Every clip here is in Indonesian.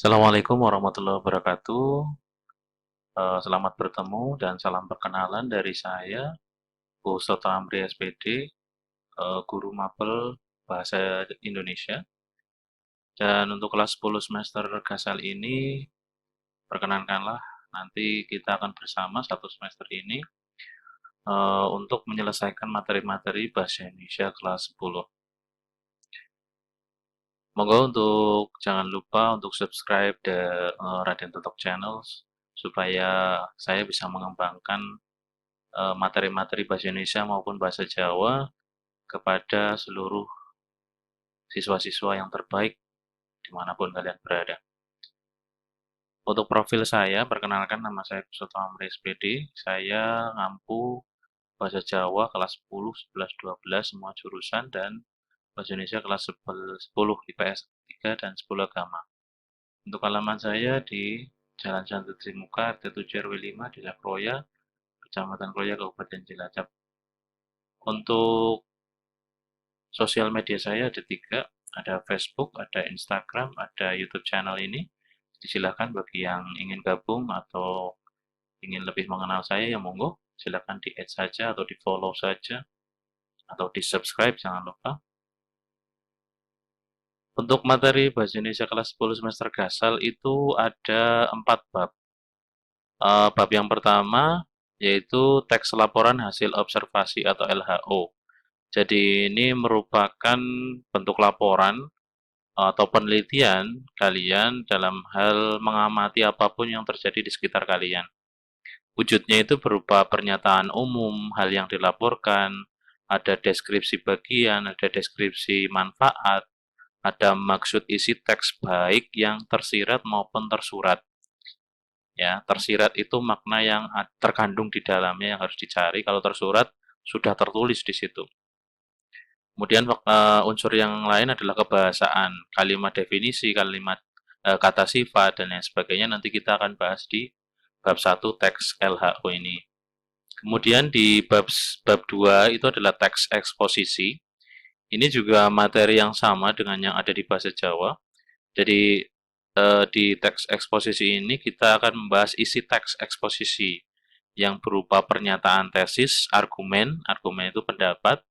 Assalamualaikum warahmatullahi wabarakatuh. Selamat bertemu dan salam perkenalan dari saya, Pustoto Amri SPD, guru mapel Bahasa Indonesia. Dan untuk kelas 10 semester Gasal ini, perkenankanlah nanti kita akan bersama satu semester ini untuk menyelesaikan materi-materi Bahasa Indonesia kelas 10. Monggo untuk jangan lupa untuk subscribe the Raden Tutok Channel supaya saya bisa mengembangkan materi-materi bahasa Indonesia maupun bahasa Jawa kepada seluruh siswa-siswa yang terbaik dimanapun kalian berada. Untuk profil saya, perkenalkan nama saya Pustoto Amri SPD. Saya ngampu bahasa Jawa kelas 10, 11, 12 semua jurusan dan bahasa Indonesia kelas 10 IPS 3 dan 10 agama. Untuk alamat saya di Jalan Santu Trimuka, RT 7 RW 5, Desa Kroya, Kecamatan Kroya, Kabupaten Cilacap. Untuk sosial media saya ada 3, ada Facebook, ada Instagram, ada YouTube channel ini. Silakan bagi yang ingin gabung atau ingin lebih mengenal saya, ya monggo. Silakan di-add saja atau di-follow saja atau di-subscribe, jangan lupa. Untuk materi Bahasa Indonesia kelas 10 semester Gasal itu ada 4 bab. Bab yang pertama yaitu teks laporan hasil observasi atau LHO. Jadi ini merupakan bentuk laporan atau penelitian kalian dalam hal mengamati apapun yang terjadi di sekitar kalian. Wujudnya itu berupa pernyataan umum, hal yang dilaporkan, ada deskripsi bagian, ada deskripsi manfaat, ada maksud isi teks baik yang tersirat maupun tersurat. Ya, tersirat itu makna yang terkandung di dalamnya yang harus dicari. Kalau tersurat sudah tertulis di situ. Kemudian unsur yang lain adalah kebahasaan, kalimat definisi, kalimat kata sifat, dan lain sebagainya. Nanti kita akan bahas di bab 1 teks LHO ini. Kemudian di bab 2 itu adalah teks eksposisi. Ini juga materi yang sama dengan yang ada di bahasa Jawa. Jadi di teks eksposisi ini kita akan membahas isi teks eksposisi yang berupa pernyataan tesis, argumen itu pendapat,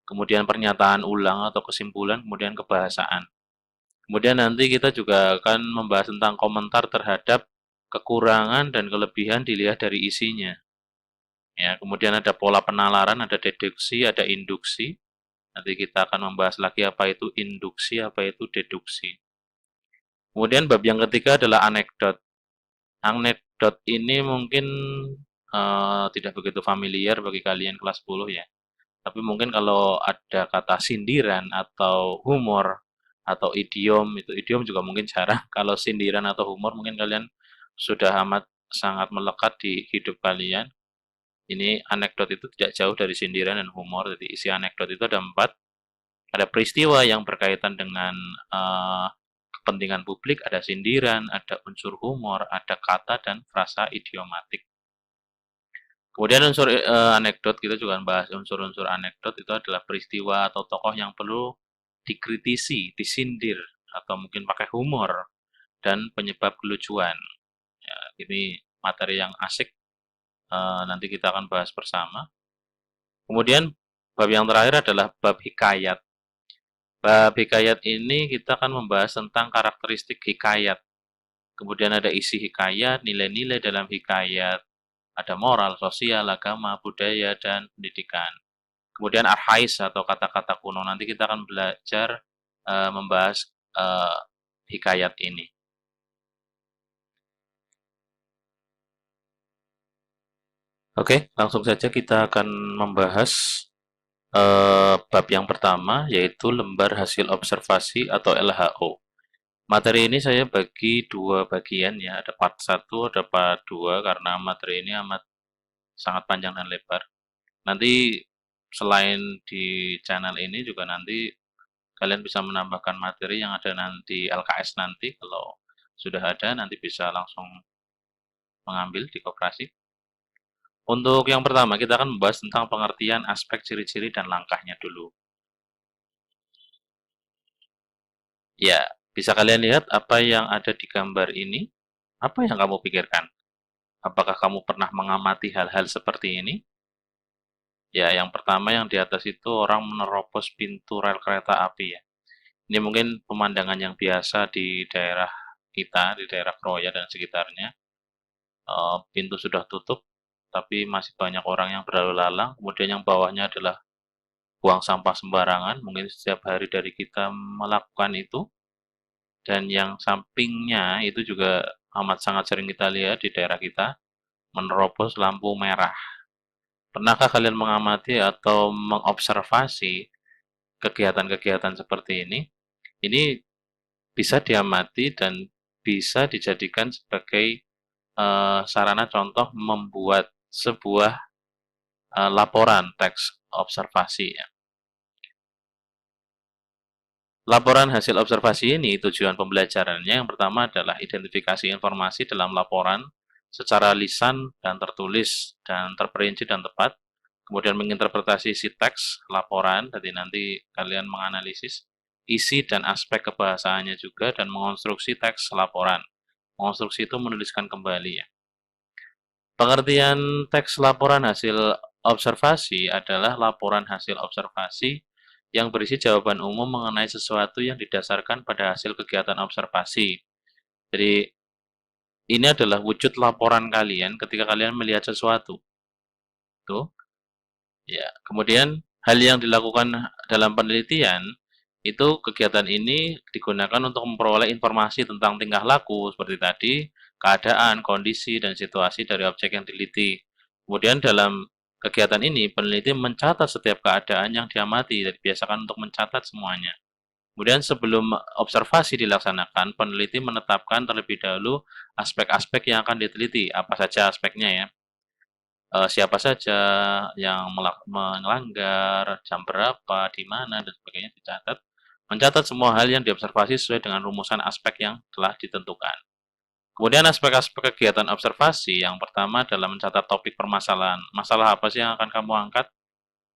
kemudian pernyataan ulang atau kesimpulan, kemudian kebahasaan. Kemudian nanti kita juga akan membahas tentang komentar terhadap kekurangan dan kelebihan dilihat dari isinya. Ya, kemudian ada pola penalaran, ada deduksi, ada induksi. Nanti kita akan membahas lagi apa itu induksi, apa itu deduksi. Kemudian bab yang ketiga adalah anekdot. Anekdot ini mungkin tidak begitu familiar bagi kalian kelas 10 ya. Tapi mungkin kalau ada kata sindiran atau humor atau idiom, itu idiom juga mungkin jarang. Kalau sindiran atau humor mungkin kalian sudah amat sangat melekat di hidup kalian. Ini anekdot itu tidak jauh dari sindiran dan humor. Jadi isi anekdot itu ada 4. Ada peristiwa yang berkaitan dengan kepentingan publik, ada sindiran, ada unsur humor, ada kata dan frasa idiomatik. Kemudian unsur anekdot, kita juga membahas unsur-unsur anekdot itu adalah peristiwa atau tokoh yang perlu dikritisi, disindir, atau mungkin pakai humor, dan penyebab kelucuan. Ya, ini materi yang asik, nanti kita akan bahas bersama. Kemudian bab yang terakhir adalah bab hikayat. Bab hikayat ini kita akan membahas tentang karakteristik hikayat. Kemudian ada isi hikayat, nilai-nilai dalam hikayat, ada moral, sosial, agama, budaya, dan pendidikan. Kemudian arhais atau kata-kata kuno. Nanti kita akan belajar membahas hikayat ini. Oke, langsung saja kita akan membahas bab yang pertama, yaitu lembar hasil observasi atau LHO. Materi ini saya bagi 2 bagian ya, ada part 1, ada part 2, karena materi ini amat sangat panjang dan lebar. Nanti selain di channel ini juga nanti kalian bisa menambahkan materi yang ada nanti LKS nanti, kalau sudah ada nanti bisa langsung mengambil di koperasi. Untuk yang pertama kita akan membahas tentang pengertian aspek ciri-ciri dan langkahnya dulu. Ya, Bisa kalian lihat apa yang ada di gambar ini? Apa yang kamu pikirkan? Apakah kamu pernah mengamati hal-hal seperti ini? Ya, yang pertama yang di atas itu orang menerobos pintu rel kereta api ya. Ini mungkin pemandangan yang biasa di daerah kita, di daerah Kroya dan sekitarnya. Pintu sudah tutup, tapi masih banyak orang yang berlalu lalang. Kemudian yang bawahnya adalah buang sampah sembarangan. Mungkin setiap hari dari kita melakukan itu. Dan yang sampingnya itu juga amat sangat sering kita lihat di daerah kita, menerobos lampu merah. Pernahkah kalian mengamati atau mengobservasi kegiatan-kegiatan seperti ini? Ini bisa diamati dan bisa dijadikan sebagai sarana contoh membuat sebuah laporan teks observasi ya. Laporan hasil observasi ini tujuan pembelajarannya yang pertama adalah identifikasi informasi dalam laporan secara lisan dan tertulis dan terperinci dan tepat. Kemudian menginterpretasi isi teks laporan, jadi nanti kalian menganalisis isi dan aspek kebahasaannya juga dan mengonstruksi teks laporan. Mengonstruksi itu menuliskan kembali ya. Pengertian teks laporan hasil observasi adalah laporan hasil observasi yang berisi jawaban umum mengenai sesuatu yang didasarkan pada hasil kegiatan observasi. Jadi, ini adalah wujud laporan kalian ketika kalian melihat sesuatu. Tuh. Ya, kemudian hal yang dilakukan dalam penelitian itu kegiatan ini digunakan untuk memperoleh informasi tentang tingkah laku seperti tadi, keadaan, kondisi, dan situasi dari objek yang diliti. Kemudian dalam kegiatan ini, peneliti mencatat setiap keadaan yang diamati dan dibiasakan untuk mencatat semuanya. Kemudian sebelum observasi dilaksanakan, peneliti menetapkan terlebih dahulu aspek-aspek yang akan diteliti, apa saja aspeknya ya. Siapa saja yang melanggar, jam berapa, di mana, dan sebagainya dicatat. Mencatat semua hal yang diobservasi sesuai dengan rumusan aspek yang telah ditentukan. Kemudian aspek-aspek kegiatan observasi yang pertama adalah mencatat topik permasalahan. Masalah apa sih yang akan kamu angkat?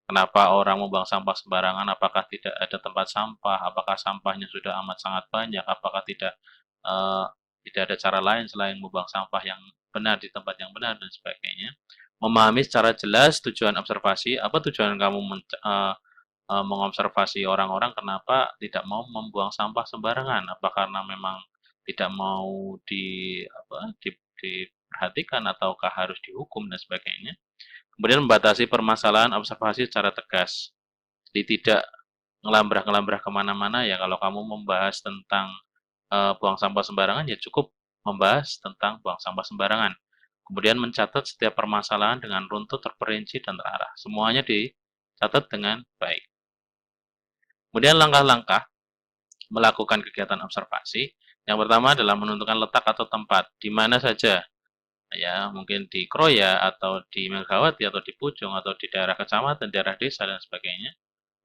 Kenapa orang membuang sampah sembarangan? Apakah tidak ada tempat sampah? Apakah sampahnya sudah amat sangat banyak? Apakah eh, tidak ada cara lain selain membuang sampah yang benar di tempat yang benar dan sebagainya? Memahami secara jelas tujuan observasi, apa tujuan kamu mengobservasi orang-orang kenapa tidak mau membuang sampah sembarangan? Apa karena memang tidak mau diperhatikan ataukah harus dihukum dan sebagainya? Kemudian membatasi permasalahan observasi secara tegas. Jadi tidak ngelambrah-ngelambrah kemana-mana ya. Kalau kamu membahas tentang buang sampah sembarangan ya cukup membahas tentang buang sampah sembarangan. Kemudian mencatat setiap permasalahan dengan runtut, terperinci, dan terarah. Semuanya dicatat dengan baik. Kemudian langkah-langkah melakukan kegiatan observasi. Yang pertama adalah menentukan letak atau tempat, di mana saja. Ya, mungkin di Kroya, atau di Megawati, atau di Pucung, atau di daerah kecamatan, daerah desa, dan sebagainya.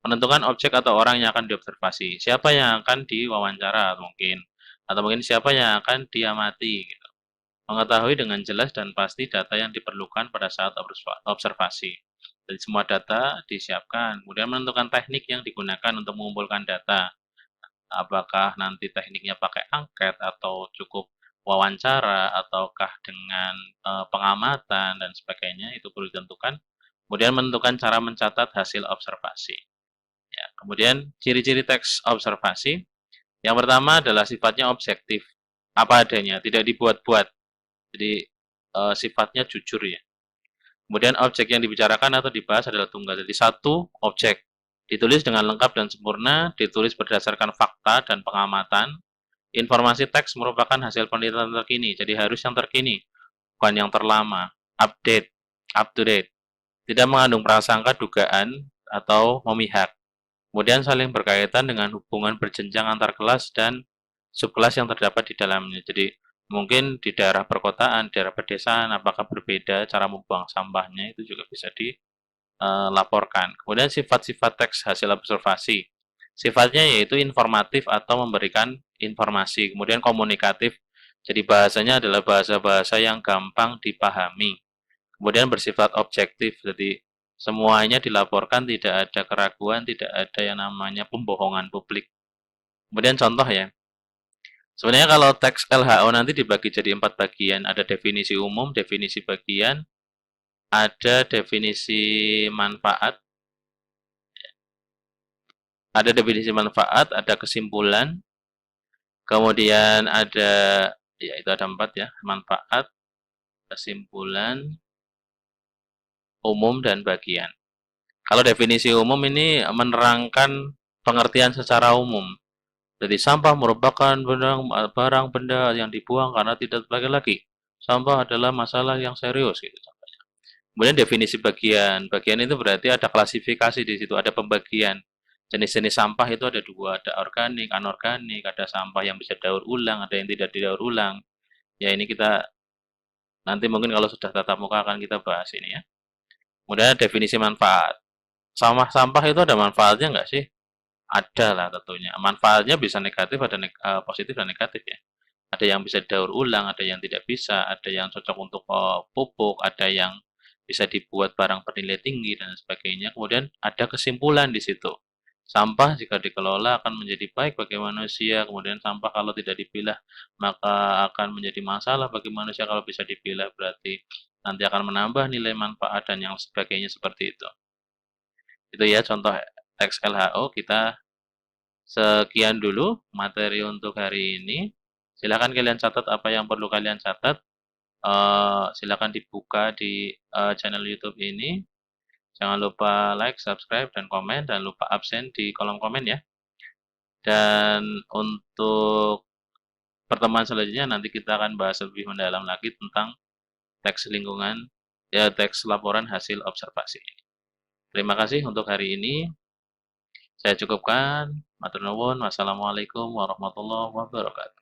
Menentukan objek atau orang yang akan diobservasi. Siapa yang akan diwawancara mungkin. Atau mungkin siapa yang akan diamati. Gitu. Mengetahui dengan jelas dan pasti data yang diperlukan pada saat observasi. Jadi semua data disiapkan. Kemudian menentukan teknik yang digunakan untuk mengumpulkan data. Apakah nanti tekniknya pakai angket atau cukup wawancara ataukah dengan pengamatan dan sebagainya itu perlu ditentukan. Kemudian menentukan cara mencatat hasil observasi. Ya, kemudian ciri-ciri teks observasi. Yang pertama adalah sifatnya objektif, apa adanya, tidak dibuat-buat. Jadi sifatnya jujur ya. Kemudian objek yang dibicarakan atau dibahas adalah tunggal. Jadi satu objek ditulis dengan lengkap dan sempurna, ditulis berdasarkan fakta dan pengamatan. Informasi teks merupakan hasil penelitian terkini, jadi harus yang terkini, bukan yang terlama. Update, up to date. Tidak mengandung prasangka, dugaan, atau memihak. Kemudian saling berkaitan dengan hubungan berjenjang antar kelas dan subkelas yang terdapat di dalamnya. Jadi mungkin di daerah perkotaan, daerah pedesaan, apakah berbeda cara membuang sampahnya itu juga bisa dilaporkan. Kemudian sifat-sifat teks hasil observasi. Sifatnya yaitu informatif atau memberikan informasi. Kemudian komunikatif. Jadi bahasanya adalah bahasa-bahasa yang gampang dipahami. Kemudian bersifat objektif. Jadi semuanya dilaporkan, tidak ada keraguan, tidak ada yang namanya pembohongan publik. Kemudian contoh ya, Sebenarnya kalau teks LHO nanti dibagi jadi 4 bagian, ada definisi umum, definisi bagian, ada definisi manfaat, ada kesimpulan, kemudian ada, ya itu ada 4 ya, manfaat, kesimpulan, umum, dan bagian. Kalau definisi umum ini menerangkan pengertian secara umum. Jadi sampah merupakan barang benda yang dibuang karena tidak terpakai lagi. Sampah adalah masalah yang serius gitu. Kemudian definisi bagian. Bagian itu berarti ada klasifikasi di situ, ada pembagian. Jenis-jenis sampah itu ada dua, ada organik, anorganik, ada sampah yang bisa daur ulang, ada yang tidak didaur ulang. Ya ini kita nanti mungkin kalau sudah tatap muka akan kita bahas ini ya. Kemudian definisi manfaat. Sampah itu ada manfaatnya nggak sih? Ada lah tentunya. Manfaatnya bisa negatif, ada positif dan negatif ya. Ada yang bisa daur ulang, ada yang tidak bisa, ada yang cocok untuk pupuk, ada yang bisa dibuat barang bernilai tinggi dan sebagainya. Kemudian ada kesimpulan di situ. Sampah jika dikelola akan menjadi baik bagi manusia, kemudian sampah kalau tidak dipilah maka akan menjadi masalah bagi manusia, kalau bisa dipilah berarti nanti akan menambah nilai manfaat dan yang sebagainya seperti itu. Itu ya contoh teks LHO. Kita sekian dulu materi untuk hari ini. Silakan kalian catat apa yang perlu kalian catat. Silakan dibuka di channel YouTube ini. Jangan lupa like, subscribe, dan komen. Dan lupa absen di kolom komen ya. Dan untuk pertemuan selanjutnya nanti kita akan bahas lebih mendalam lagi tentang teks lingkungan, ya teks laporan hasil observasi. Terima kasih untuk hari ini. Saya cukupkan. Matur nuwun. Wassalamualaikum warahmatullahi wabarakatuh.